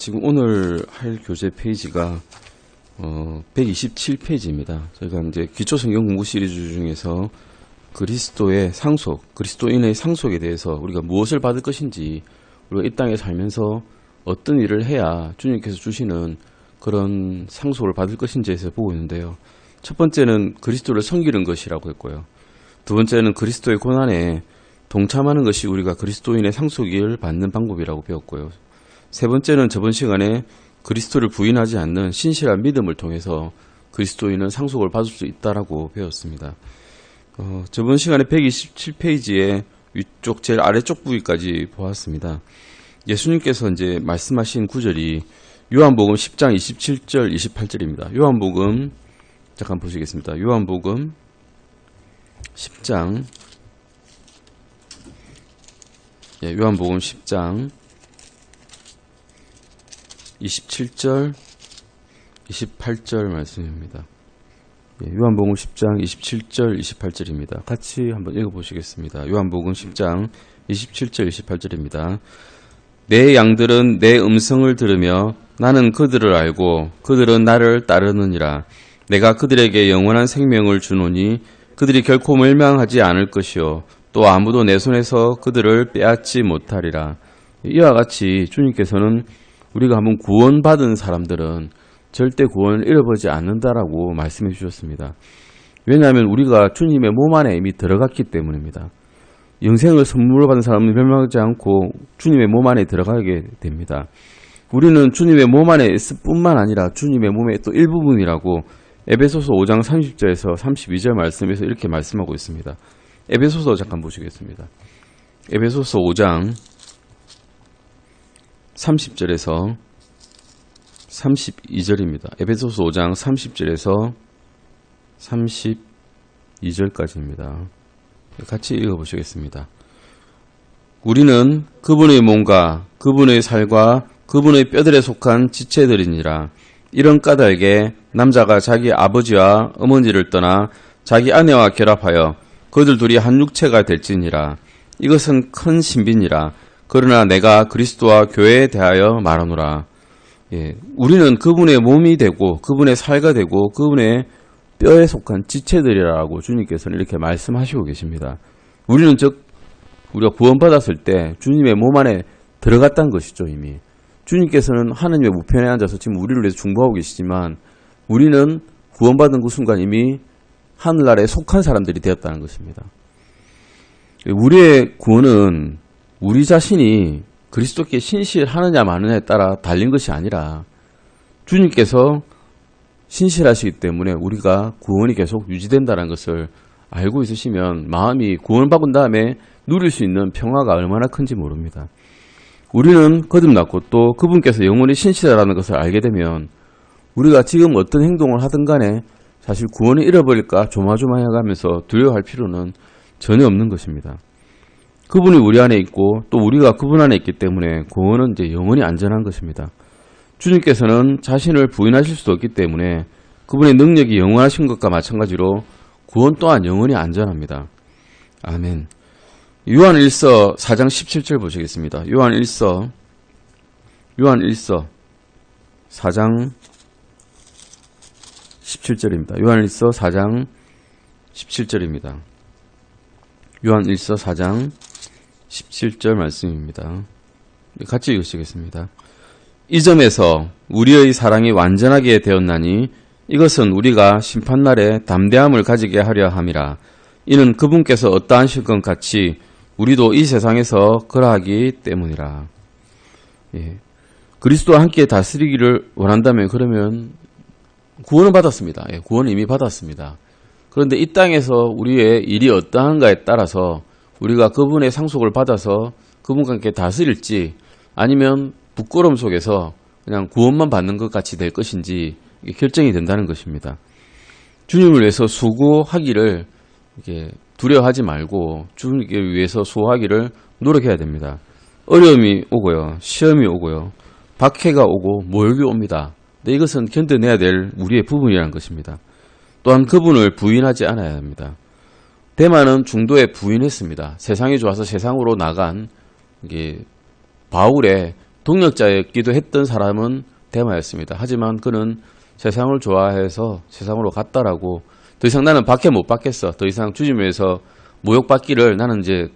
지금 오늘 할 교재 페이지가 127페이지입니다. 저희가 이제 기초성경 공부 시리즈 중에서 그리스도의 상속, 그리스도인의 상속에 대해서 우리가 무엇을 받을 것인지, 우리가 이 땅에 살면서 어떤 일을 해야 주님께서 주시는 그런 상속을 받을 것인지에 대해서 보고 있는데요. 첫 번째는 그리스도를 섬기는 것이라고 했고요. 두 번째는 그리스도의 고난에 동참하는 것이 우리가 그리스도인의 상속을 받는 방법이라고 배웠고요. 세 번째는 저번 시간에 그리스도를 부인하지 않는 신실한 믿음을 통해서 그리스도인은 상속을 받을 수 있다라고 배웠습니다. 저번 시간에 127페이지의 위쪽 제일 아래쪽 부위까지 보았습니다. 예수님께서 이제 말씀하신 구절이 요한복음 10장 27절 28절입니다. 요한복음 잠깐 보시겠습니다. 요한복음 10장 요한복음 10장 27절 28절 말씀입니다. 요한복음 10장 27절 28절입니다. 같이 한번 읽어보시겠습니다. 요한복음 10장 27절 28절입니다. 내 양들은 내 음성을 들으며 나는 그들을 알고 그들은 나를 따르느니라. 내가 그들에게 영원한 생명을 주노니 그들이 결코 멸망하지 않을 것이요 또 아무도 내 손에서 그들을 빼앗지 못하리라. 이와 같이 주님께서는 우리가 한번 구원받은 사람들은 절대 구원을 잃어버리지 않는다라고 말씀해 주셨습니다. 왜냐하면 우리가 주님의 몸 안에 이미 들어갔기 때문입니다. 영생을 선물로 받은 사람은 멸망하지 않고 주님의 몸 안에 들어가게 됩니다. 우리는 주님의 몸 안에 있을 뿐만 아니라 주님의 몸의 또 일부분이라고 에베소서 5장 30절에서 32절 말씀에서 이렇게 말씀하고 있습니다. 에베소서 잠깐 보시겠습니다. 에베소서 5장 30절에서 32절입니다. 에베소서 5장 30절에서 32절까지입니다. 같이 읽어보시겠습니다. 우리는 그분의 몸과 그분의 살과 그분의 뼈들에 속한 지체들이니라. 이런 까닭에 남자가 자기 아버지와 어머니를 떠나 자기 아내와 결합하여 그들 둘이 한 육체가 될지니라. 이것은 큰 신비니라. 그러나 내가 그리스도와 교회에 대하여 말하노라. 우리는 그분의 몸이 되고 그분의 살가 되고 그분의 뼈에 속한 지체들이라고 주님께서는 이렇게 말씀하시고 계십니다. 우리는 즉 우리가 구원받았을 때 주님의 몸 안에 들어갔다는 것이죠. 이미 주님께서는 하느님의 우편에 앉아서 지금 우리를 위해서 중보하고 계시지만 우리는 구원받은 그 순간 이미 하늘나라에 속한 사람들이 되었다는 것입니다. 우리의 구원은 우리 자신이 그리스도께 신실하느냐 마느냐에 따라 달린 것이 아니라 주님께서 신실하시기 때문에 우리가 구원이 계속 유지된다는 것을 알고 있으시면 마음이 구원을 받은 다음에 누릴 수 있는 평화가 얼마나 큰지 모릅니다. 우리는 거듭났고 또 그분께서 영원히 신실하다는 것을 알게 되면 우리가 지금 어떤 행동을 하든 간에 사실 구원을 잃어버릴까 조마조마해가면서 두려워할 필요는 전혀 없는 것입니다. 그분이 우리 안에 있고 또 우리가 그분 안에 있기 때문에 구원은 이제 영원히 안전한 것입니다. 주님께서는 자신을 부인하실 수도 없기 때문에 그분의 능력이 영원하신 것과 마찬가지로 구원 또한 영원히 안전합니다. 아멘. 요한1서 4장 17절 보시겠습니다. 요한1서 4장 17절입니다. 요한1서 4장 17절입니다. 요한1서 4장 17절 말씀입니다. 같이 읽으시겠습니다. 이 점에서 우리의 사랑이 완전하게 되었나니 이것은 우리가 심판날에 담대함을 가지게 하려 함이라. 이는 그분께서 어떠하실 것 같이 우리도 이 세상에서 그러하기 때문이라. 그리스도와 함께 다스리기를 원한다면 그러면 구원을 받았습니다. 구원을 이미 받았습니다. 그런데 이 땅에서 우리의 일이 어떠한가에 따라서 우리가 그분의 상속을 받아서 그분과 함께 다스릴지 아니면 부끄러움 속에서 그냥 구원만 받는 것 같이 될 것인지 결정이 된다는 것입니다. 주님을 위해서 수고하기를 두려워하지 말고 주님을 위해서 수고하기를 노력해야 됩니다. 어려움이 오고요. 시험이 오고요. 박해가 오고 모욕이 옵니다. 근데 이것은 견뎌내야 될 우리의 부분이라는 것입니다. 또한 그분을 부인하지 않아야 합니다. 대만은 중도에 부인했습니다. 세상이 좋아서 세상으로 나간 바울의 동력자였기도 했던 사람은 데마였습니다. 하지만 그는 세상을 좋아해서 세상으로 갔다라고, 더 이상 나는 박해 못 받겠어, 더 이상 주님에서 모욕받기를 나는 이제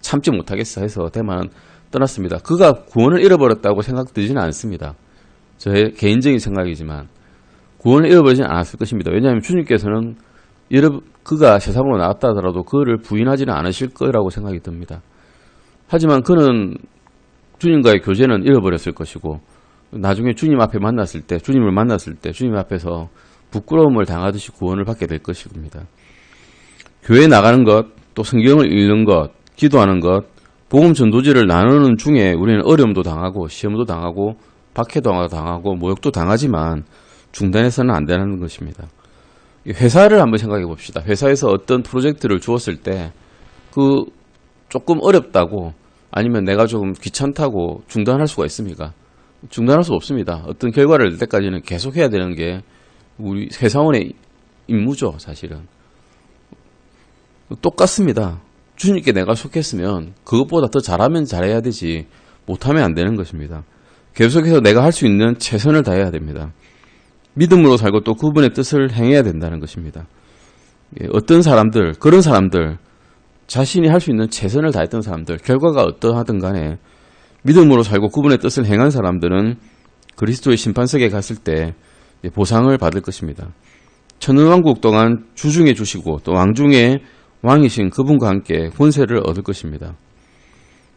참지 못하겠어 해서 데마는 떠났습니다. 그가 구원을 잃어버렸다고 생각되지는 않습니다. 저의 개인적인 생각이지만 구원을 잃어버리지는 않았을 것입니다. 왜냐하면 주님께서는 그가 세상으로 나왔다 하더라도 그를 부인하지는 않으실 거라고 생각이 듭니다. 하지만 그는 주님과의 교제는 잃어버렸을 것이고, 나중에 주님을 만났을 때 주님 앞에서 부끄러움을 당하듯이 구원을 받게 될 것입니다. 교회에 나가는 것, 또 성경을 읽는 것, 기도하는 것, 복음 전도지를 나누는 중에 우리는 어려움도 당하고 시험도 당하고 박해도 당하고 모욕도 당하지만 중단해서는 안 되는 것입니다. 회사를 한번 생각해 봅시다. 회사에서 어떤 프로젝트를 주었을 때 그 조금 어렵다고, 아니면 내가 조금 귀찮다고 중단할 수가 있습니까? 중단할 수 없습니다. 어떤 결과를 낼 때까지는 계속 해야 되는 게 우리 회사원의 임무죠, 사실은. 똑같습니다. 주님께 내가 속했으면 그것보다 더 잘하면 잘해야 되지, 못하면 안 되는 것입니다. 계속해서 내가 할 수 있는 최선을 다해야 됩니다. 믿음으로 살고 또 그분의 뜻을 행해야 된다는 것입니다. 어떤 사람들, 그런 사람들, 자신이 할 수 있는 최선을 다했던 사람들, 결과가 어떠하든 간에 믿음으로 살고 그분의 뜻을 행한 사람들은 그리스도의 심판석에 갔을 때 보상을 받을 것입니다. 천년왕국 동안 주중에 주시고 또 왕중의 왕이신 그분과 함께 권세를 얻을 것입니다.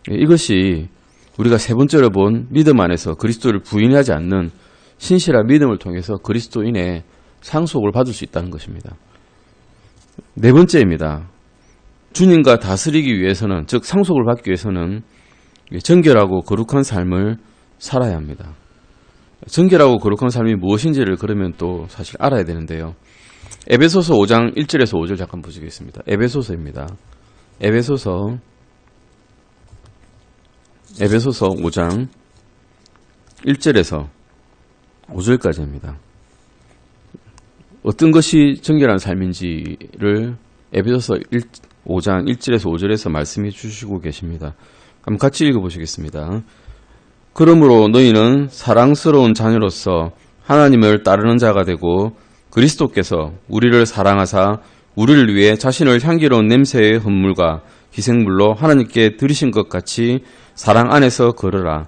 이것이 우리가 세 번째로 본 믿음 안에서 그리스도를 부인하지 않는 신실한 믿음을 통해서 그리스도인의 상속을 받을 수 있다는 것입니다. 네 번째입니다. 주님과 다스리기 위해서는, 즉 상속을 받기 위해서는 정결하고 거룩한 삶을 살아야 합니다. 정결하고 거룩한 삶이 무엇인지를 그러면 또 사실 알아야 되는데요. 에베소서 5장 1절에서 5절 잠깐 보시겠습니다. 에베소서입니다. 에베소서 5장 1절에서 5절까지입니다. 어떤 것이 정결한 삶인지를 에베소서 5장 1절에서 5절에서 말씀해 주시고 계십니다. 한번 같이 읽어보시겠습니다. 그러므로 너희는 사랑스러운 자녀로서 하나님을 따르는 자가 되고 그리스도께서 우리를 사랑하사 우리를 위해 자신을 향기로운 냄새의 헌물과 희생물로 하나님께 드리신 것 같이 사랑 안에서 걸으라.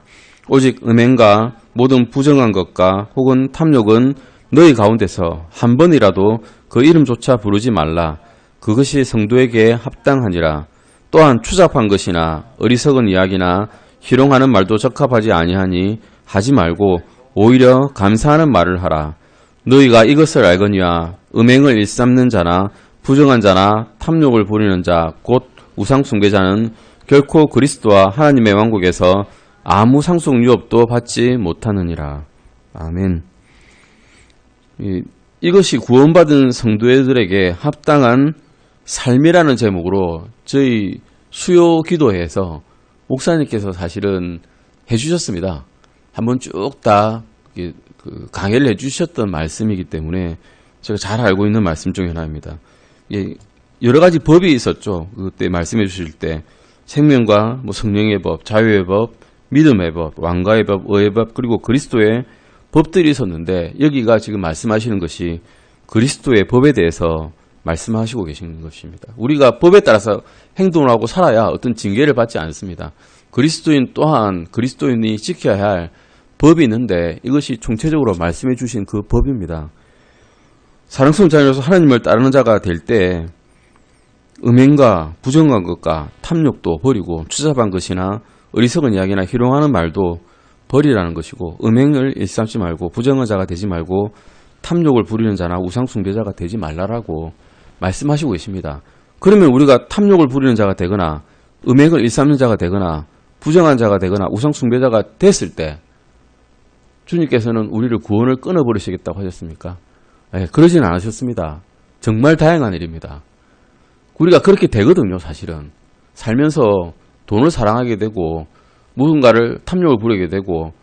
오직 음행과 모든 부정한 것과 혹은 탐욕은 너희 가운데서 한 번이라도 그 이름조차 부르지 말라. 그것이 성도에게 합당하니라. 또한 추잡한 것이나 어리석은 이야기나 희롱하는 말도 적합하지 아니하니 하지 말고 오히려 감사하는 말을 하라. 너희가 이것을 알거니와 음행을 일삼는 자나 부정한 자나 탐욕을 부리는 자 곧 우상 숭배자는 결코 그리스도와 하나님의 왕국에서 아무 상속 유업도 받지 못하느니라. 아멘. 이것이 구원받은 성도들에게 합당한 삶이라는 제목으로 저희 수요 기도회에서 목사님께서 사실은 해주셨습니다. 한번 쭉 다 강해를 해주셨던 말씀이기 때문에 제가 잘 알고 있는 말씀 중에 하나입니다. 여러 가지 법이 있었죠. 그때 말씀해 주실 때 생명과 성령의 법, 자유의 법, 믿음의 법, 왕가의 법, 의의 법, 그리고 그리스도의 법들이 있었는데 여기가 지금 말씀하시는 것이 그리스도의 법에 대해서 말씀하시고 계신 것입니다. 우리가 법에 따라서 행동을 하고 살아야 어떤 징계를 받지 않습니다. 그리스도인 또한 그리스도인이 지켜야 할 법이 있는데 이것이 총체적으로 말씀해 주신 그 법입니다. 사랑스러운 자녀로서 하나님을 따르는 자가 될 때 음행과 부정한 것과 탐욕도 버리고 추잡한 것이나 어리석은 이야기나 희롱하는 말도 버리라는 것이고 음행을 일삼지 말고 부정한 자가 되지 말고 탐욕을 부리는 자나 우상 숭배자가 되지 말라라고 말씀하시고 계십니다. 그러면 우리가 탐욕을 부리는 자가 되거나 음행을 일삼는 자가 되거나 부정한 자가 되거나 우상 숭배자가 됐을 때 주님께서는 우리를 구원을 끊어버리시겠다고 하셨습니까? 그러지는 않으셨습니다. 정말 다양한 일입니다. 우리가 그렇게 되거든요. 사실은 살면서 돈을 사랑하게 되고 무언가를 탐욕을 부리게 되고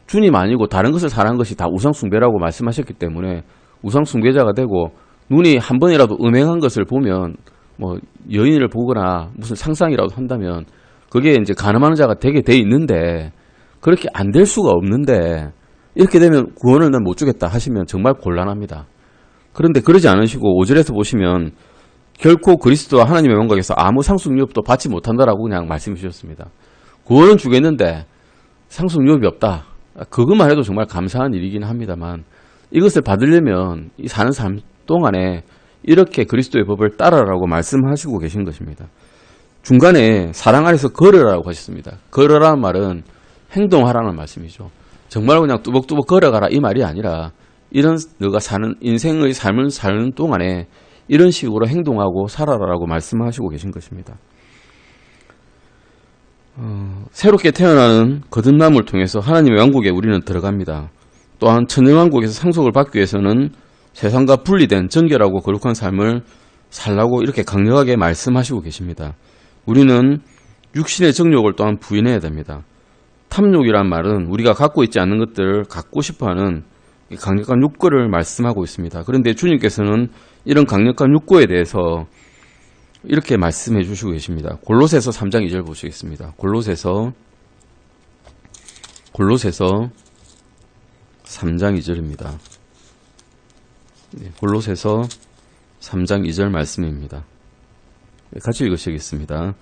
주님 아니고 다른 것을 사랑한 것이 다 우상 숭배라고 말씀하셨기 때문에 우상 숭배자가 되고 눈이 한 번이라도 음행한 것을 보면 여인을 보거나 무슨 상상이라도 한다면 그게 이제 간음하는 자가 되게 돼 있는데 그렇게 안 될 수가 없는데 이렇게 되면 구원을 난 못 주겠다 하시면 정말 곤란합니다. 그런데 그러지 않으시고 5절에서 보시면 결코 그리스도와 하나님의 영광에서 아무 상속유업도 받지 못한다라고 그냥 말씀해 주셨습니다. 구원은 주겠는데 상속유업이 없다. 그것만 해도 정말 감사한 일이긴 합니다만 이것을 받으려면 이 사는 삶 동안에 이렇게 그리스도의 법을 따라라고 말씀하시고 계신 것입니다. 중간에 사랑 안에서 걸으라고 하셨습니다. 걸으라는 말은 행동하라는 말씀이죠. 정말 그냥 뚜벅뚜벅 걸어가라 이 말이 아니라 이런 너가 사는 인생의 삶을 사는 동안에 이런 식으로 행동하고 살아라라고 말씀하시고 계신 것입니다. 새롭게 태어나는 거듭남을 통해서 하나님의 왕국에 우리는 들어갑니다. 또한 천년왕국에서 상속을 받기 위해서는 세상과 분리된 정결하고 거룩한 삶을 살라고 이렇게 강력하게 말씀하시고 계십니다. 우리는 육신의 정욕을 또한 부인해야 됩니다. 탐욕이란 말은 우리가 갖고 있지 않는 것들을 갖고 싶어하는 강력한 욕구를 말씀하고 있습니다. 그런데 주님께서는 이런 강력한 욕구에 대해서 이렇게 말씀해 주시고 계십니다. 골로새서 3장 2절 보시겠습니다. 골로새서 3장 2절입니다. 골로새서 3장 2절 말씀입니다. 같이 읽으시겠습니다.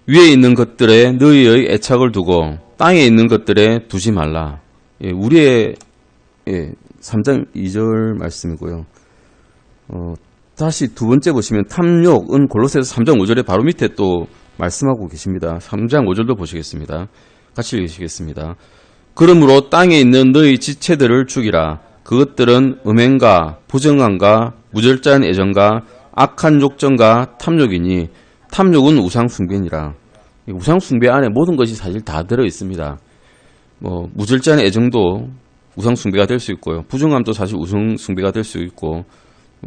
위에 있는 것들에 너희의 애착을 두고 땅에 있는 것들에 두지 말라. 우리의 3장 2절 말씀이고요. 다시 두 번째 보시면 탐욕은 골로새서 3장 5절에 바로 밑에 또 말씀하고 계십니다. 3장 5절도 보시겠습니다. 같이 읽으시겠습니다. 그러므로 땅에 있는 너희 지체들을 죽이라. 그것들은 음행과 부정함과 무절제한 애정과 악한 욕정과 탐욕이니 탐욕은 우상숭배니라. 우상숭배 안에 모든 것이 사실 다 들어 있습니다. 무절제한 애정도 우상숭배가 될 수 있고요. 부정함도 사실 우상숭배가 될 수 있고,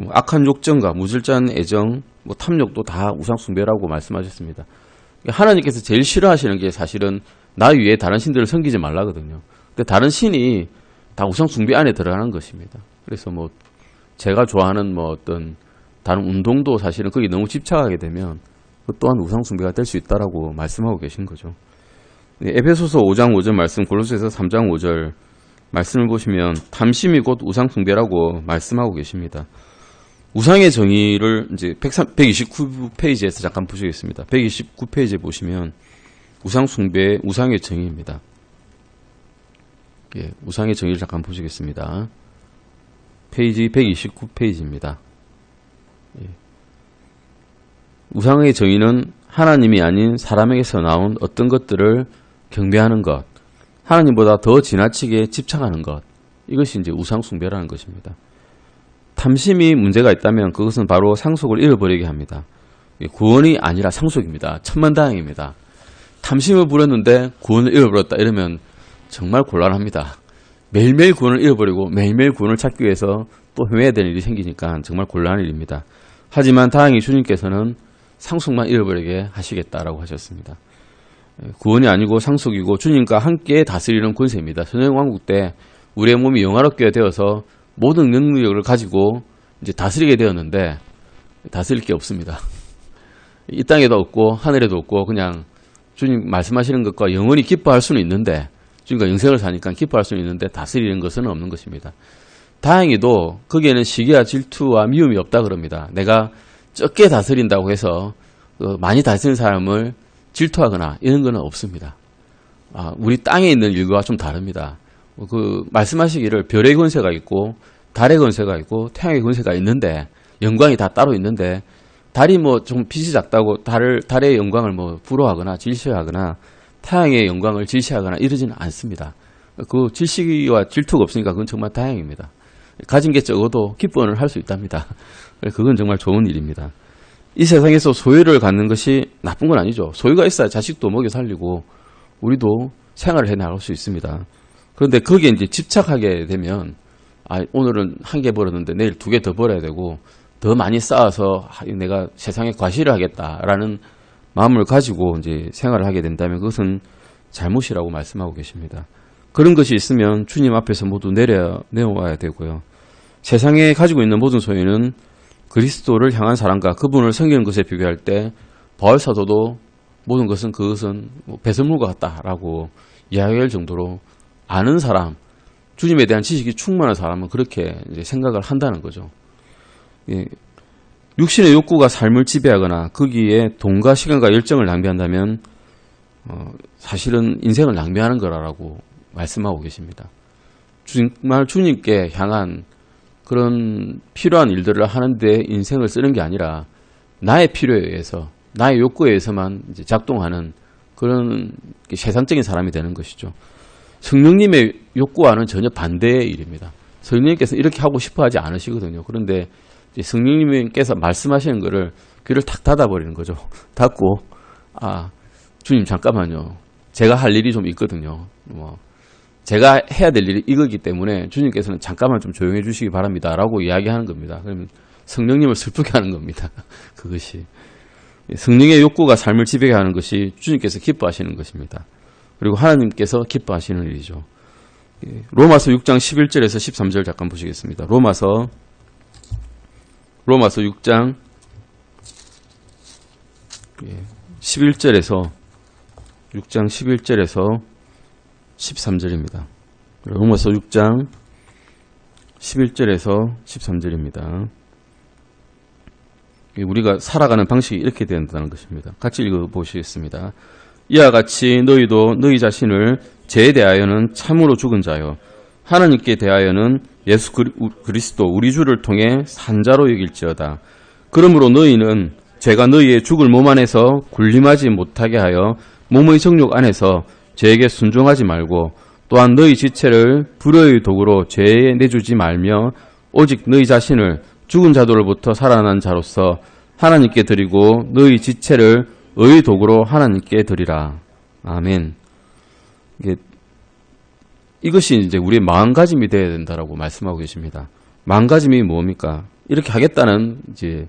악한 욕정과 무절제한 애정, 탐욕도 다 우상숭배라고 말씀하셨습니다. 하나님께서 제일 싫어하시는 게 사실은 나 위에 다른 신들을 섬기지 말라거든요. 근데 다른 신이 다 우상숭배 안에 들어가는 것입니다. 그래서 제가 좋아하는 어떤 다른 운동도 사실은 거기 너무 집착하게 되면 그 또한 우상숭배가 될 수 있다라고 말씀하고 계신 거죠. 에베소서 5장 5절 말씀, 골로새서 3장 5절 말씀을 보시면 탐심이 곧 우상숭배라고 말씀하고 계십니다. 우상의 정의를 이제 129페이지에서 잠깐 보시겠습니다. 129페이지에 보시면 우상숭배, 우상의 정의입니다. 우상의 정의를 잠깐 보시겠습니다. 페이지 129페이지입니다. 우상의 정의는 하나님이 아닌 사람에게서 나온 어떤 것들을 경배하는 것, 하나님보다 더 지나치게 집착하는 것, 이것이 이제 우상숭배라는 것입니다. 탐심이 문제가 있다면 그것은 바로 상속을 잃어버리게 합니다. 구원이 아니라 상속입니다. 천만다행입니다. 탐심을 부렸는데 구원을 잃어버렸다 이러면 정말 곤란합니다. 매일매일 구원을 잃어버리고 매일매일 구원을 찾기 위해서 또 헤매야 되는 일이 생기니까 정말 곤란한 일입니다. 하지만 다행히 주님께서는 상속만 잃어버리게 하시겠다라고 하셨습니다. 구원이 아니고 상속이고 주님과 함께 다스리는 권세입니다. 천년왕국 때 우리의 몸이 영화롭게 되어서 모든 능력을 가지고 이제 다스리게 되었는데 다스릴 게 없습니다. 이 땅에도 없고 하늘에도 없고 그냥 주님 말씀하시는 것과 영원히 기뻐할 수는 있는데 주님과 영생을 사니까 기뻐할 수는 있는데 다스리는 것은 없는 것입니다. 다행히도 거기에는 시기와 질투와 미움이 없다 그럽니다. 내가 적게 다스린다고 해서 많이 다스리는 사람을 질투하거나 이런 건 없습니다. 우리 땅에 있는 일과 좀 다릅니다. 말씀하시기를 별의 권세가 있고 달의 권세가 있고 태양의 권세가 있는데 영광이 다 따로 있는데 달이 좀 빛이 작다고 달의 영광을 부러워하거나 질시하거나 태양의 영광을 질시하거나 이러지는 않습니다. 그 질시와 질투가 없으니까 그건 정말 다행입니다. 가진 게 적어도 기뻐를 할 수 있답니다. 그건 정말 좋은 일입니다. 이 세상에서 소유를 갖는 것이 나쁜 건 아니죠. 소유가 있어야 자식도 먹여 살리고 우리도 생활을 해 나갈 수 있습니다. 그런데 거기에 이제 집착하게 되면 오늘은 한 개 벌었는데 내일 두 개 더 벌어야 되고 더 많이 쌓아서 내가 세상에 과시를 하겠다라는 마음을 가지고 이제 생활을 하게 된다면 그것은 잘못이라고 말씀하고 계십니다. 그런 것이 있으면 주님 앞에서 모두 내어와야 되고요. 세상에 가지고 있는 모든 소유는 그리스도를 향한 사랑과 그분을 섬기는 것에 비교할 때 바울 사도도 모든 것은 그것은 배설물과 같다라고 이야기할 정도로 아는 사람, 주님에 대한 지식이 충만한 사람은 그렇게 이제 생각을 한다는 거죠. 예, 육신의 욕구가 삶을 지배하거나 거기에 돈과 시간과 열정을 낭비한다면 사실은 인생을 낭비하는 거라고 말씀하고 계십니다. 정말 주님께 향한 그런 필요한 일들을 하는데 인생을 쓰는 게 아니라 나의 필요에 의해서, 나의 욕구에 의해서만 이제 작동하는 그런 세상적인 사람이 되는 것이죠. 성령님의 욕구와는 전혀 반대의 일입니다. 성령님께서 이렇게 하고 싶어 하지 않으시거든요. 그런데 이제 성령님께서 말씀하시는 거를 귀를 탁 닫아버리는 거죠. 닫고, 주님 잠깐만요. 제가 할 일이 좀 있거든요. 제가 해야 될 일이 이거기 때문에 주님께서는 잠깐만 좀 조용해 주시기 바랍니다. 라고 이야기하는 겁니다. 그러면 성령님을 슬프게 하는 겁니다. 그것이. 성령의 욕구가 삶을 지배하게 하는 것이 주님께서 기뻐하시는 것입니다. 그리고 하나님께서 기뻐하시는 일이죠. 로마서 6장 11절에서 13절 잠깐 보시겠습니다. 로마서 6장 11절에서 13절입니다. 로마서 6장 11절에서 13절입니다. 우리가 살아가는 방식이 이렇게 된다는 것입니다. 같이 읽어보시겠습니다. 이와 같이 너희도 너희 자신을 죄에 대하여는 참으로 죽은 자요 하나님께 대하여는 예수 그리스도 우리 주를 통해 산자로 여길지어다. 그러므로 너희는 죄가 너희의 죽을 몸 안에서 군림하지 못하게 하여 몸의 정욕 안에서 죄에게 순종하지 말고 또한 너희 지체를 불의의 도구로 죄에 내주지 말며 오직 너희 자신을 죽은 자들로부터 살아난 자로서 하나님께 드리고 너희 지체를 의의 도구로 하나님께 드리라. 아멘. 이것이 이제 우리의 마음가짐이 되어야 된다라고 말씀하고 계십니다. 마음가짐이 뭡니까? 이렇게 하겠다는 이제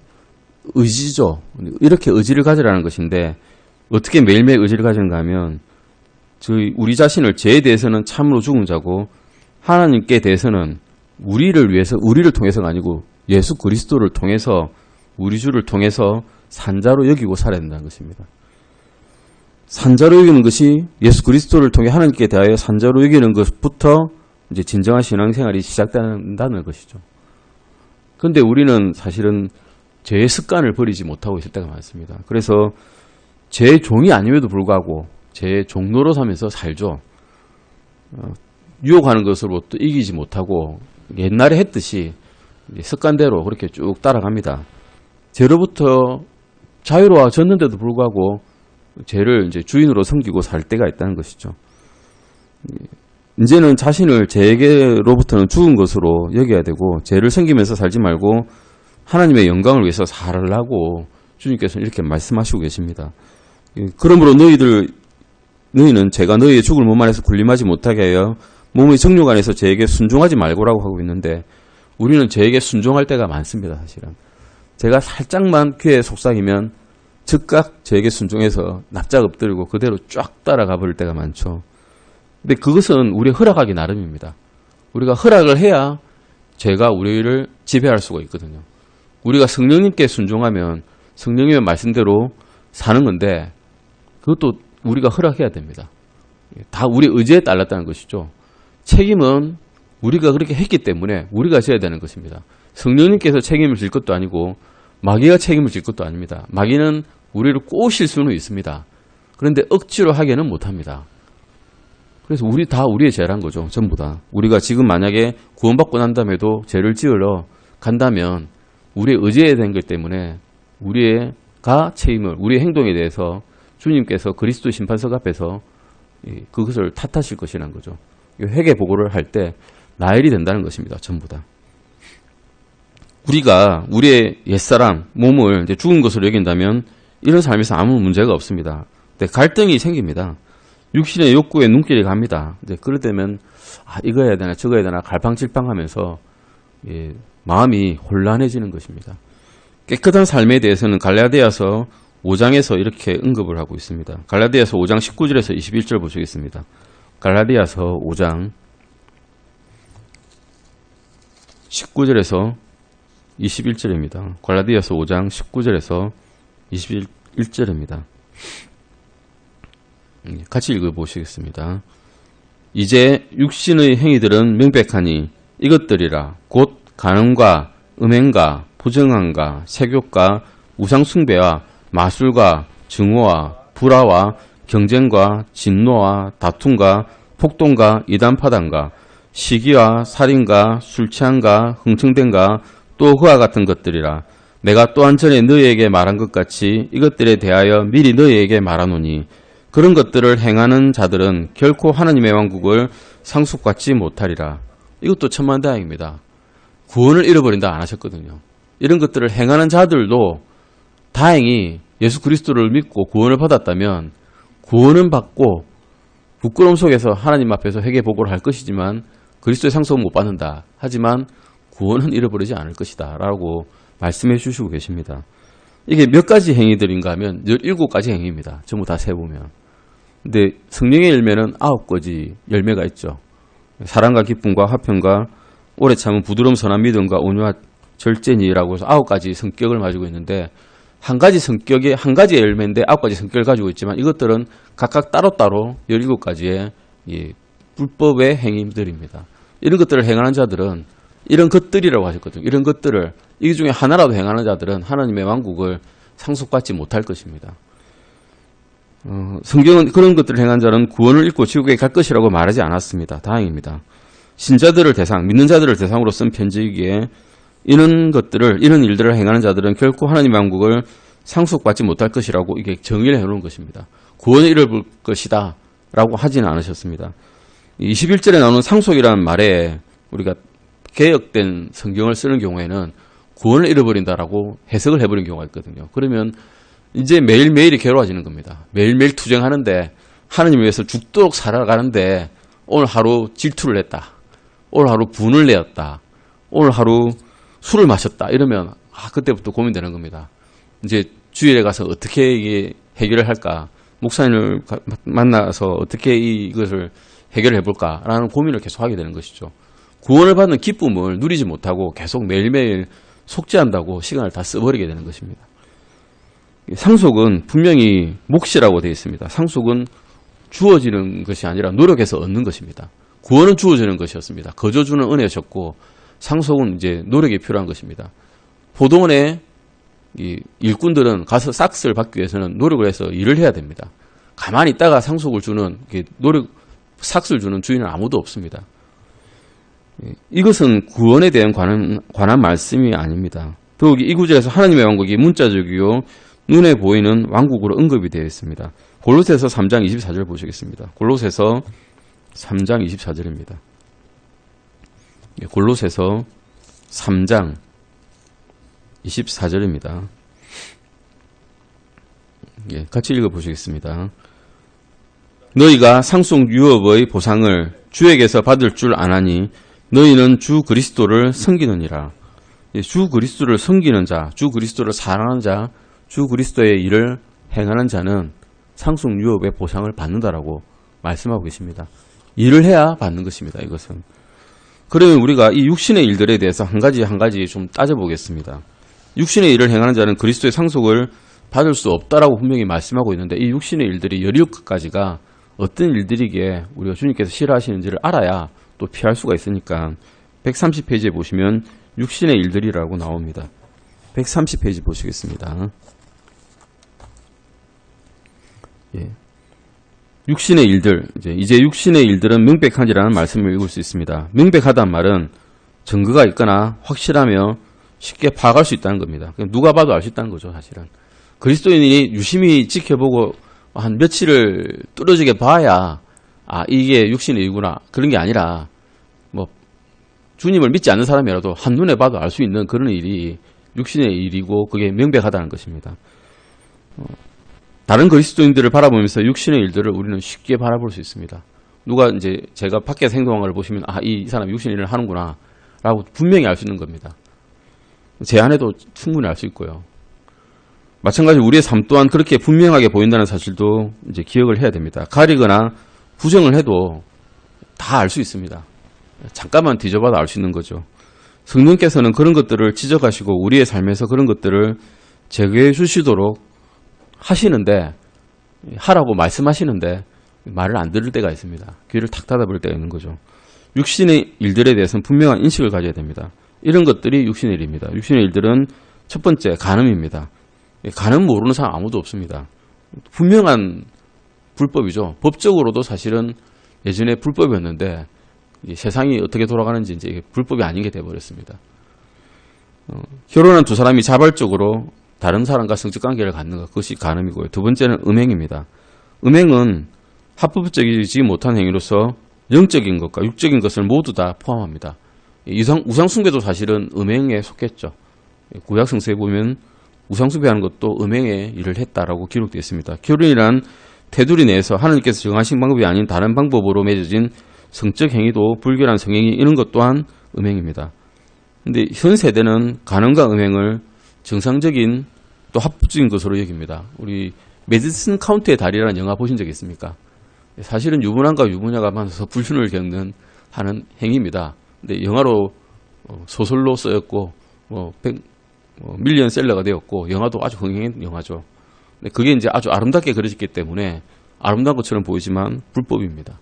의지죠. 이렇게 의지를 가지라는 것인데 어떻게 매일매일 의지를 가지는가 하면 우리 자신을 죄에 대해서는 참으로 죽은 자고 하나님께 대해서는 우리를 위해서 우리를 통해서가 아니고 예수 그리스도를 통해서 우리 주를 통해서 산자로 여기고 살아야 된다는 것입니다. 산자로 여기는 것이 예수 그리스도를 통해 하나님께 대하여 산자로 여기는 것부터 이제 진정한 신앙생활이 시작된다는 것이죠. 그런데 우리는 사실은 죄의 습관을 버리지 못하고 있을 때가 많습니다. 그래서 죄의 종이 아님에도 불구하고 죄의 종로로 사면서 살죠. 유혹하는 것으로부터 이기지 못하고 옛날에 했듯이 습관대로 그렇게 쭉 따라갑니다. 죄로부터 자유로워졌는데도 불구하고 죄를 이제 주인으로 섬기고 살 때가 있다는 것이죠. 이제는 자신을 죄에게로부터는 죽은 것으로 여겨야 되고 죄를 섬기면서 살지 말고 하나님의 영광을 위해서 살라고 주님께서는 이렇게 말씀하시고 계십니다. 그러므로 너희는 죄가 너희의 죽을 몸 안에서 군림하지 못하게 하여 몸의 정욕 안에서 죄에게 순종하지 말고라고 하고 있는데 우리는 죄에게 순종할 때가 많습니다. 사실은 제가 살짝만 귀에 속삭이면 즉각 죄에게 순종해서 납작 엎드리고 그대로 쫙 따라가 버릴 때가 많죠. 근데 그것은 우리 허락하기 나름입니다. 우리가 허락을 해야 죄가 우리를 지배할 수가 있거든요. 우리가 성령님께 순종하면 성령님의 말씀대로 사는 건데 그것도 우리가 허락해야 됩니다. 다 우리 의지에 따랐다는 것이죠. 책임은 우리가 그렇게 했기 때문에 우리가 져야 되는 것입니다. 성령님께서 책임을 질 것도 아니고 마귀가 책임을 질 것도 아닙니다. 마귀는 우리를 꼬실 수는 있습니다. 그런데 억지로 하기는 못합니다. 그래서 우리의 죄란 거죠. 전부 다. 우리가 지금 만약에 구원받고 난 다음에도 죄를 지으러 간다면 우리의 의지에 된 것 때문에 우리가 책임을, 우리의 행동에 대해서 주님께서 그리스도 심판석 앞에서 그것을 탓하실 것이라는 거죠. 회개 보고를 할 때 나일이 된다는 것입니다. 전부 다. 우리가 우리의 옛사람, 몸을 이제 죽은 것으로 여긴다면 이런 삶에서 아무 문제가 없습니다. 근데 갈등이 생깁니다. 육신의 욕구에 눈길이 갑니다. 이제 그럴 때면 이거 해야 되나 저거 해야 되나 갈팡질팡하면서 마음이 혼란해지는 것입니다. 깨끗한 삶에 대해서는 갈라디아서 5장에서 이렇게 언급을 하고 있습니다. 갈라디아서 5장 19절에서 21절 보시겠습니다. 갈라디아서 5장 19절에서 21절입니다. 갈라디아서 5장 19절에서 21절입니다. 같이 읽어보시겠습니다. 이제 육신의 행위들은 명백하니 이것들이라 곧 간음과 음행과 부정함과 세욕과 우상숭배와 마술과 증오와 불화와 경쟁과 진노와 다툼과 폭동과 이단파단과 시기와 살인과 술취함과 흥청됨과 또 그와 같은 것들이라. 내가 또한 전에 너희에게 말한 것 같이 이것들에 대하여 미리 너희에게 말하노니 그런 것들을 행하는 자들은 결코 하나님의 왕국을 상속받지 못하리라. 이것도 천만다행입니다. 구원을 잃어버린다 안 하셨거든요. 이런 것들을 행하는 자들도 다행히 예수 그리스도를 믿고 구원을 받았다면 구원은 받고 부끄러움 속에서 하나님 앞에서 회개복구를 할 것이지만 그리스도의 상속은 못 받는다. 하지만 구원은 잃어버리지 않을 것이다 라고 말씀해 주시고 계십니다. 이게 몇 가지 행위들인가 하면 17가지 행위입니다. 전부 다 세보면. 근데 성령의 열매는 9가지 열매가 있죠. 사랑과 기쁨과 화평과 오래 참은 부드러움 선한 믿음과 온유와 절제니라고 해서 9가지 성격을 가지고 있는데 한 가지 성격이 한 가지의 열매인데 9가지 성격을 가지고 있지만 이것들은 각각 따로따로 17가지의 불법의 행위들입니다. 이런 것들을 행하는 자들은 이런 것들이라고 하셨거든요. 이런 것들을 이 중에 하나라도 행하는 자들은 하나님의 왕국을 상속받지 못할 것입니다. 성경은 그런 것들을 행한 자는 구원을 잃고 지옥에 갈 것이라고 말하지 않았습니다. 다행입니다. 신자들을 대상, 믿는 자들을 대상으로 쓴 편지이기에 이런 일들을 행하는 자들은 결코 하나님의 왕국을 상속받지 못할 것이라고 이게 정의를 해놓은 것입니다. 구원을 잃어볼 것이다 라고 하지는 않으셨습니다. 21절에 나오는 상속이라는 말에 우리가 개혁된 성경을 쓰는 경우에는 구원을 잃어버린다라고 해석을 해버린 경우가 있거든요. 그러면 이제 매일매일이 괴로워지는 겁니다. 매일매일 투쟁하는데 하나님 위해서 죽도록 살아가는데 오늘 하루 질투를 했다. 오늘 하루 분을 내었다. 오늘 하루 술을 마셨다. 이러면 그때부터 고민되는 겁니다. 이제 주일에 가서 어떻게 이게 해결을 할까? 목사님을 만나서 어떻게 이것을 해결해 볼까라는 고민을 계속 하게 되는 것이죠. 구원을 받는 기쁨을 누리지 못하고 계속 매일매일 속죄한다고 시간을 다 써버리게 되는 것입니다. 상속은 분명히 몫이라고 되어 있습니다. 상속은 주어지는 것이 아니라 노력해서 얻는 것입니다. 구원은 주어지는 것이었습니다. 거저 주는 은혜였었고 상속은 이제 노력이 필요한 것입니다. 포도원에 일꾼들은 가서 싹스를 받기 위해서는 노력을 해서 일을 해야 됩니다. 가만히 있다가 상속을 주는 삭스를 주는 주인은 아무도 없습니다. 이것은 구원에 대한 관한 말씀이 아닙니다. 더욱이 이 구절에서 하나님의 왕국이 문자적이요 눈에 보이는 왕국으로 언급이 되어 있습니다. 골로새서 3장 24절 보시겠습니다. 골로새서 3장 24절입니다. 골로새서 3장 24절입니다. 같이 읽어보시겠습니다. 너희가 상속 유업의 보상을 주에게서 받을 줄 아나니 너희는 주 그리스도를 섬기느니라. 주 그리스도를 섬기는 자, 주 그리스도를 사랑하는 자, 주 그리스도의 일을 행하는 자는 상속 유업의 보상을 받는다라고 말씀하고 계십니다. 일을 해야 받는 것입니다. 이것은. 그러면 우리가 이 육신의 일들에 대해서 한 가지 좀 따져보겠습니다. 육신의 일을 행하는 자는 그리스도의 상속을 받을 수 없다라고 분명히 말씀하고 있는데 이 육신의 일들이 17가지가 어떤 일들이기에 우리가 주님께서 싫어하시는지를 알아야 또 피할 수가 있으니까 130페이지에 보시면 육신의 일들이라고 나옵니다. 130페이지 보시겠습니다. 육신의 일들, 이제 육신의 일들은 명백하지라는 말씀을 읽을 수 있습니다. 명백하다는 말은 증거가 있거나 확실하며 쉽게 파악할 수 있다는 겁니다. 누가 봐도 알 수 있다는 거죠, 사실은. 그리스도인이 유심히 지켜보고 한 며칠을 뚫어지게 봐야 이게 육신의 일이구나 그런 게 아니라 주님을 믿지 않는 사람이라도 한눈에 봐도 알 수 있는 그런 일이 육신의 일이고 그게 명백하다는 것입니다. 다른 그리스도인들을 바라보면서 육신의 일들을 우리는 쉽게 바라볼 수 있습니다. 누가 이제 제가 밖에서 행동한 걸 보시면 이 사람이 육신의 일을 하는구나 라고 분명히 알 수 있는 겁니다. 제 안에도 충분히 알 수 있고요. 마찬가지로 우리의 삶 또한 그렇게 분명하게 보인다는 사실도 이제 기억을 해야 됩니다. 가리거나 부정을 해도 다 알 수 있습니다. 잠깐만 뒤져봐도 알 수 있는 거죠. 성령께서는 그런 것들을 지적하시고 우리의 삶에서 그런 것들을 제거해 주시도록 하시는데, 하라고 말씀하시는데 말을 안 들을 때가 있습니다. 귀를 탁 닫아버릴 때가 있는 거죠. 육신의 일들에 대해서는 분명한 인식을 가져야 됩니다. 이런 것들이 육신의 일입니다. 육신의 일들은 첫 번째 간음입니다. 간음 모르는 사람 아무도 없습니다. 분명한 불법이죠. 법적으로도 사실은 예전에 불법이었는데 세상이 어떻게 돌아가는지 이제 불법이 아닌 게 돼버렸습니다. 결혼한 두 사람이 자발적으로 다른 사람과 성적 관계를 갖는 것, 그것이 간음이고요. 두 번째는 음행입니다. 음행은 합법적이지 못한 행위로서 영적인 것과 육적인 것을 모두 다 포함합니다. 우상숭배도 사실은 음행에 속했죠. 구약 성서에 보면 우상숭배하는 것도 음행의 일을 했다라고 기록되어 있습니다. 결혼이란 테두리 내에서 하나님께서 정하신 방법이 아닌 다른 방법으로 맺어진 성적 행위도 불결한 성행위, 이런 것 또한 음행입니다. 근데 현 세대는 간음과 음행을 정상적인 또 합법적인 것으로 여깁니다. 우리 메디슨 카운트의 달이라는 영화 보신 적 있습니까? 사실은 유부남과 유부녀가 만나서 불륜을 겪는 하는 행위입니다. 근데 영화로 소설로 쓰였고 밀리언셀러가 되었고 영화도 아주 흥행한 영화죠. 근데 그게 이제 아주 아름답게 그려졌기 때문에 아름다운 것처럼 보이지만 불법입니다.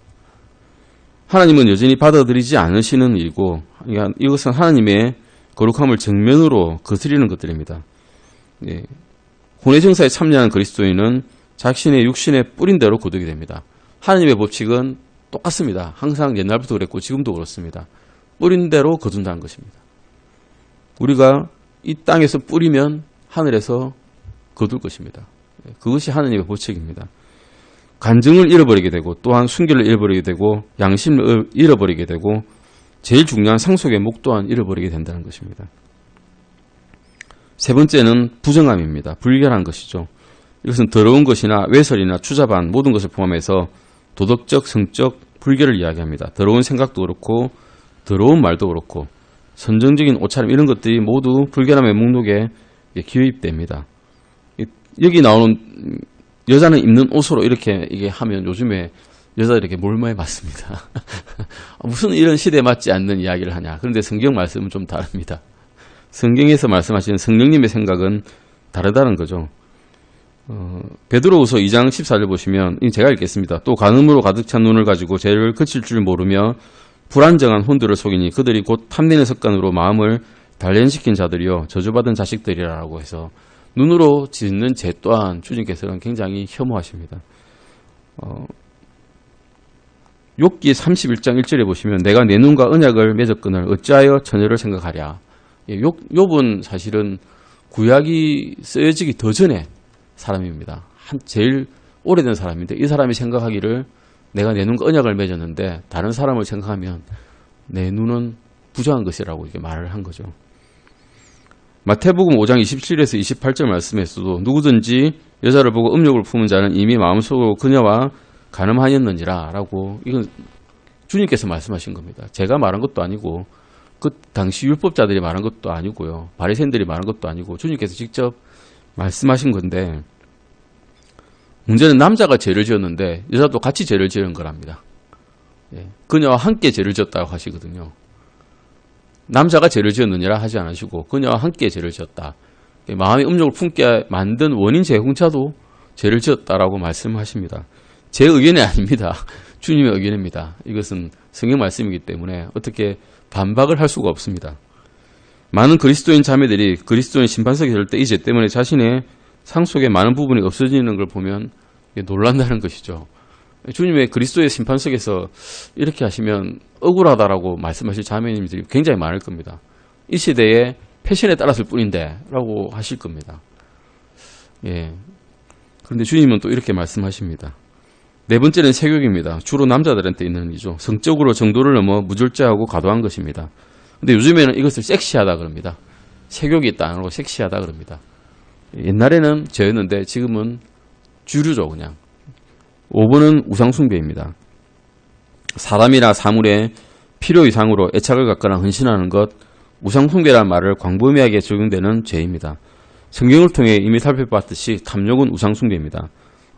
하나님은 여전히 받아들이지 않으시는 일이고, 그러니까 이것은 하나님의 거룩함을 정면으로 거스리는 것들입니다. 예. 혼외정사에 참여하는 그리스도인은 자신의 육신에 뿌린 대로 거두게 됩니다. 하나님의 법칙은 똑같습니다. 항상 옛날부터 그랬고 지금도 그렇습니다. 뿌린 대로 거둔다는 것입니다. 우리가 이 땅에서 뿌리면 하늘에서 거둘 것입니다. 그것이 하나님의 법칙입니다. 간증을 잃어버리게 되고 또한 순결을 잃어버리게 되고 양심을 잃어버리게 되고 제일 중요한 상속의 목 또한 잃어버리게 된다는 것입니다. 세 번째는 부정함입니다. 불결한 것이죠. 이것은 더러운 것이나 외설이나 추잡한 모든 것을 포함해서 도덕적, 성적 불결을 이야기합니다. 더러운 생각도 그렇고 더러운 말도 그렇고 선정적인 옷차림, 이런 것들이 모두 불결함의 목록에 기입됩니다. 여기 나오는 여자는 입는 옷으로 이렇게 이게 하면 요즘에 여자들이 이렇게 몰마에 맞습니다. 무슨 이런 시대에 맞지 않는 이야기를 하냐. 그런데 성경 말씀은 좀 다릅니다. 성경에서 말씀하시는 성령님의 생각은 다르다는 거죠. 베드로후서 2장 14절 보시면, 제가 읽겠습니다. 또 간음으로 가득 찬 눈을 가지고 죄를 그칠 줄 모르며 불안정한 혼들을 속이니 그들이 곧 탐내는 습관으로 마음을 단련시킨 자들이요 저주받은 자식들이라고 해서 눈으로 짓는 죄 또한 주님께서는 굉장히 혐오하십니다. 욥기 31장 1절에 보시면 내가 내 눈과 언약을 맺었거늘 어찌하여 처녀를 생각하랴. 욥은 사실은 구약이 쓰여지기 더 전에 사람입니다. 제일 오래된 사람인데 이 사람이 생각하기를 내가 내 눈과 언약을 맺었는데 다른 사람을 생각하면 내 눈은 부정한 것이라고 이렇게 말을 한 거죠. 마태복음 5장 27에서 28절 말씀에서도 누구든지 여자를 보고 음욕을 품은 자는 이미 마음속으로 그녀와 간음하였느니라 라고, 이건 주님께서 말씀하신 겁니다. 제가 말한 것도 아니고 그 당시 율법자들이 말한 것도 아니고요. 바리새인들이 말한 것도 아니고 주님께서 직접 말씀하신 건데, 문제는 남자가 죄를 지었는데 여자도 같이 죄를 지은 거랍니다. 그녀와 함께 죄를 지었다고 하시거든요. 남자가 죄를 지었느니라 하지 않으시고 그녀와 함께 죄를 지었다. 마음의 음욕을 품게 만든 원인 제공자도 죄를 지었다라고 말씀하십니다. 제 의견이 아닙니다. 주님의 의견입니다. 이것은 성경 말씀이기 때문에 어떻게 반박을 할 수가 없습니다. 많은 그리스도인 자매들이 그리스도인 심판석에 설 때 이 죄 때문에 자신의 상속의 많은 부분이 없어지는 걸 보면 놀란다는 것이죠. 주님의 그리스도의 심판석에서 이렇게 하시면 억울하다라고 말씀하실 자매님들이 굉장히 많을 겁니다. 이 시대의 패션에 따랐을 뿐인데 라고 하실 겁니다. 그런데 주님은 또 이렇게 말씀하십니다. 네 번째는 세욕입니다. 주로 남자들한테 있는 일이죠. 성적으로 정도를 넘어 무절제하고 과도한 것입니다. 근데 요즘에는 이것을 섹시하다 그럽니다. 세욕이 있다 안 하고 섹시하다 그럽니다. 옛날에는 죄였는데 지금은 주류죠, 그냥. 5번은 우상숭배입니다. 사람이나 사물에 필요 이상으로 애착을 갖거나 헌신하는 것, 우상숭배라는 말을 광범위하게 적용되는 죄입니다. 성경을 통해 이미 살펴봤듯이 탐욕은 우상숭배입니다.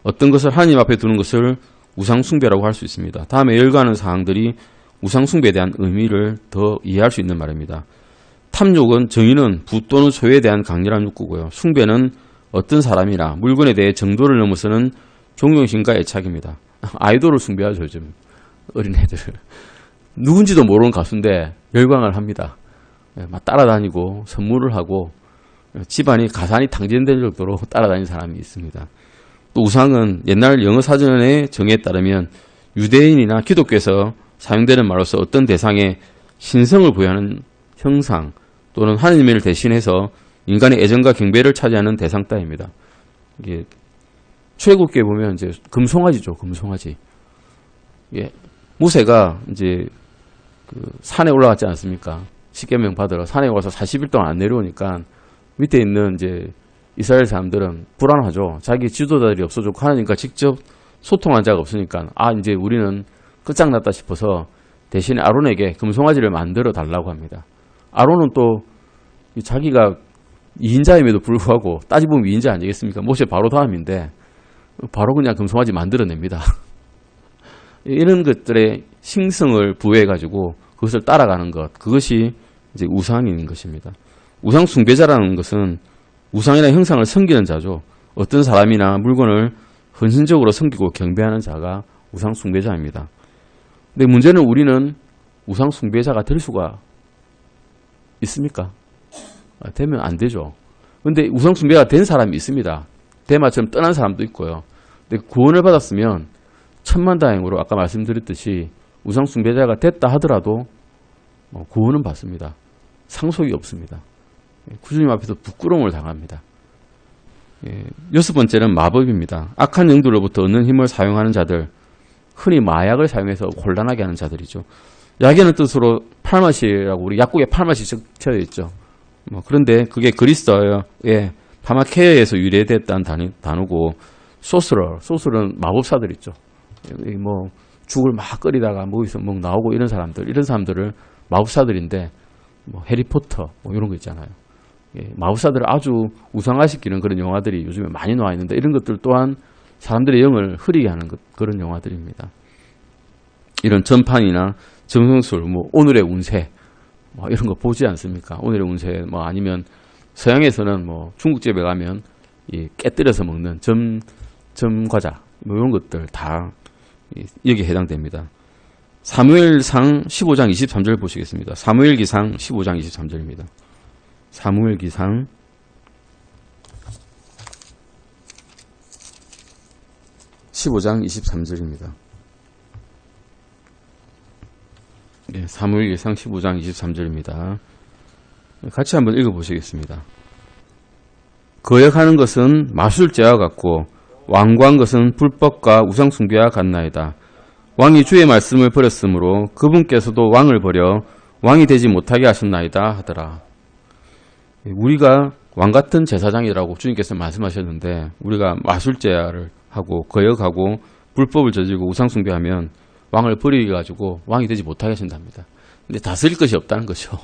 어떤 것을 하나님 앞에 두는 것을 우상숭배라고 할 수 있습니다. 다음에 열거하는 사항들이 우상숭배에 대한 의미를 더 이해할 수 있는 말입니다. 탐욕은 정의는 부 또는 소유에 대한 강렬한 욕구고요. 숭배는 어떤 사람이나 물건에 대해 정도를 넘어서는 존경심과 애착입니다. 아이돌을 숭배하죠, 요즘. 어린애들을. 누군지도 모르는 가수인데 열광을 합니다. 막 따라다니고 선물을 하고 집안이 가산이 탕진될 정도로 따라다니는 사람이 있습니다. 또 우상은 옛날 영어 사전의 정의에 따르면 유대인이나 기독교에서 사용되는 말로서 어떤 대상에 신성을 부여하는 형상 또는 하느님을 대신해서 인간의 애정과 경배를 차지하는 대상 따입니다. 이게 출애굽기에 보면 이제 금송아지죠, 금송아지. 예, 모세가 이제 그 산에 올라갔지 않습니까? 십계명 받으러 산에 와서 40일 동안 안 내려오니까 밑에 있는 이제 이스라엘 사람들은 불안하죠. 자기 지도자들이 없어졌고 하나님과 직접 소통한 자가 없으니까 이제 우리는 끝장났다 싶어서 대신에 아론에게 금송아지를 만들어 달라고 합니다. 아론은 또 자기가 2인자임에도 불구하고 따지보면 2인자 아니겠습니까? 모세 바로 다음인데 바로 그냥 금송아지 만들어냅니다. 이런 것들의 신성을 부여해가지고 그것을 따라가는 것, 그것이 이제 우상인 것입니다. 우상 숭배자라는 것은 우상이나 형상을 섬기는 자죠. 어떤 사람이나 물건을 헌신적으로 섬기고 경배하는 자가 우상 숭배자입니다. 근데 문제는 우리는 우상 숭배자가 될 수가 있습니까? 되면 안 되죠. 근데 우상 숭배가 된 사람이 있습니다. 대마처럼 떠난 사람도 있고요. 근데 구원을 받았으면 천만다행으로 아까 말씀드렸듯이 우상 숭배자가 됐다 하더라도 구원은 받습니다. 상속이 없습니다. 구주님 앞에서 부끄러움을 당합니다. 여섯 번째는 마법입니다. 악한 영들로부터 얻는 힘을 사용하는 자들, 흔히 마약을 사용해서 곤란하게 하는 자들이죠. 약이라는 뜻으로 팔맛이라고 우리 약국에 팔맛이 적혀 있죠. 그런데 그게 그리스어의 파마케어에서 유래됐다는 단어고 소스는 마법사들 있죠. 뭐 죽을 막 끓이다가 뭐에서 뭐 나오고 이런 사람들을 마법사들인데 뭐 해리포터 뭐 이런 거 있잖아요. 마법사들을 아주 우상화시키는 그런 영화들이 요즘에 많이 나와 있는데 이런 것들 또한 사람들의 영을 흐리게 하는 그런 영화들입니다. 이런 전판이나 점성술, 뭐 오늘의 운세 뭐 이런 거 보지 않습니까? 오늘의 운세 뭐 아니면 서양에서는 뭐 중국집에 가면 깨뜨려서 먹는 점과자 뭐 이런 것들 다 여기에 해당됩니다. 사무엘상 15장 23절 보시겠습니다. 사무엘기상 15장 23절입니다. 사무엘기상 15장 23절입니다. 사무엘기상 15장 23절입니다. 같이 한번 읽어보시겠습니다. 거역하는 것은 마술죄와 같고 완고한 것은 불법과 우상숭배와 같나이다. 왕이 주의 말씀을 버렸으므로 그분께서도 왕을 버려 왕이 되지 못하게 하셨나이다 하더라. 우리가 왕같은 제사장이라고 주님께서 말씀하셨는데 우리가 마술죄를 하고 거역하고 불법을 저지르고 우상숭배하면 왕을 버리게 가지고 왕이 되지 못하게 하신답니다. 근데 다스릴 것이 없다는 거죠.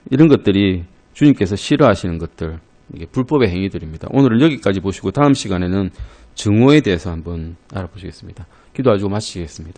이런 것들이 주님께서 싫어하시는 것들, 이게 불법의 행위들입니다. 오늘은 여기까지 보시고 다음 시간에는 증오에 대해서 한번 알아보시겠습니다. 기도하시고 마치겠습니다.